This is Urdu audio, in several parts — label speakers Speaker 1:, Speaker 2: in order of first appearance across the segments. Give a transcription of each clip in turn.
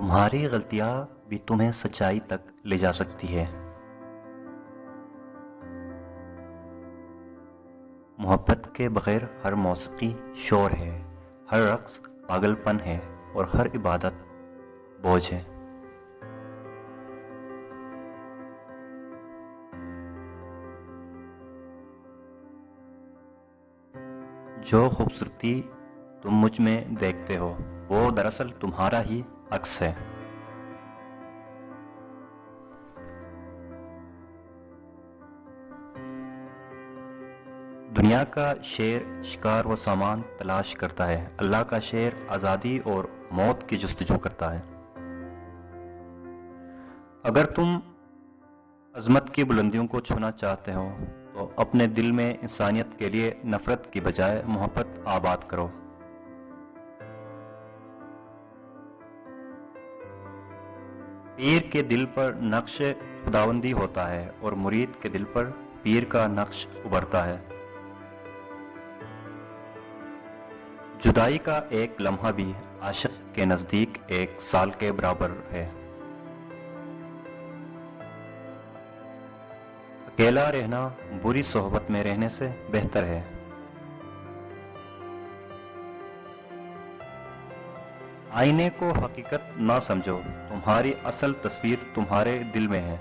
Speaker 1: تمہاری غلطیاں بھی تمہیں سچائی تک لے جا سکتی ہے۔ محبت کے بغیر ہر موسیقی شور ہے، ہر رقص پاگل پن ہے اور ہر عبادت بوجھ ہے۔ جو خوبصورتی تم مجھ میں دیکھتے ہو وہ دراصل تمہارا ہی عکس ہے۔ دنیا کا شیر شکار و سامان تلاش کرتا ہے، اللہ کا شیر آزادی اور موت کی جستجو کرتا ہے۔ اگر تم عظمت کی بلندیوں کو چھونا چاہتے ہو تو اپنے دل میں انسانیت کے لیے نفرت کی بجائے محبت آباد کرو۔ پیر کے دل پر نقش خداوندی ہوتا ہے اور مرید کے دل پر پیر کا نقش ابھرتا ہے۔ جدائی کا ایک لمحہ بھی عاشق کے نزدیک 1 سال کے برابر ہے۔ اکیلا رہنا بری صحبت میں رہنے سے بہتر ہے۔ آئینے کو حقیقت نہ سمجھو، تمہاری اصل تصویر تمہارے دل میں ہے۔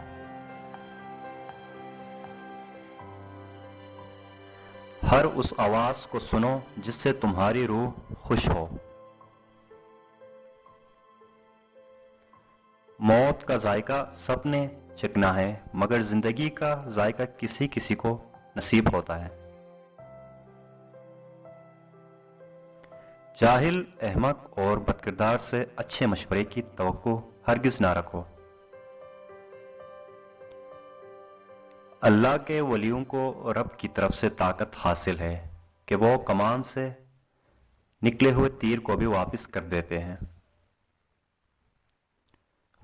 Speaker 1: ہر اس آواز کو سنو جس سے تمہاری روح خوش ہو۔ موت کا ذائقہ سب نے چکھنا ہے مگر زندگی کا ذائقہ کسی کسی کو نصیب ہوتا ہے۔ جاہل، احمق اور بدکردار سے اچھے مشورے کی توقع ہرگز نہ رکھو۔ اللہ کے ولیوں کو رب کی طرف سے طاقت حاصل ہے کہ وہ کمان سے نکلے ہوئے تیر کو بھی واپس کر دیتے ہیں۔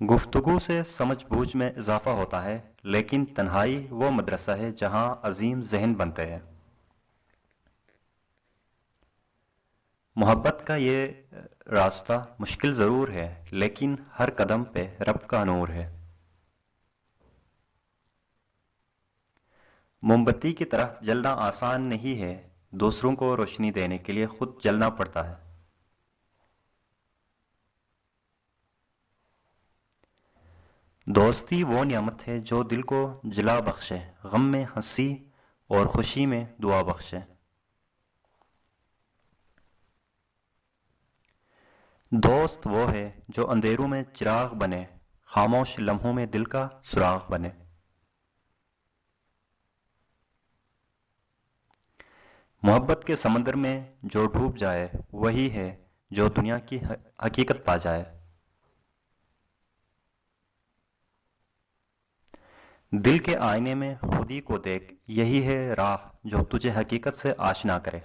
Speaker 1: گفتگو سے سمجھ بوجھ میں اضافہ ہوتا ہے، لیکن تنہائی وہ مدرسہ ہے جہاں عظیم ذہن بنتے ہیں۔ محبت کا یہ راستہ مشکل ضرور ہے، لیکن ہر قدم پہ رب کا نور ہے۔ موم بتی کی طرح جلنا آسان نہیں ہے، دوسروں کو روشنی دینے کے لیے خود جلنا پڑتا ہے۔ دوستی وہ نعمت ہے جو دل کو جلا بخشے، غم میں ہنسی اور خوشی میں دعا بخشے۔ دوست وہ ہے جو اندھیروں میں چراغ بنے، خاموش لمحوں میں دل کا سراغ بنے۔ محبت کے سمندر میں جو ڈوب جائے وہی ہے جو دنیا کی حقیقت پا جائے۔ دل کے آئینے میں خودی کو دیکھ، یہی ہے راہ جو تجھے حقیقت سے آشنا کرے۔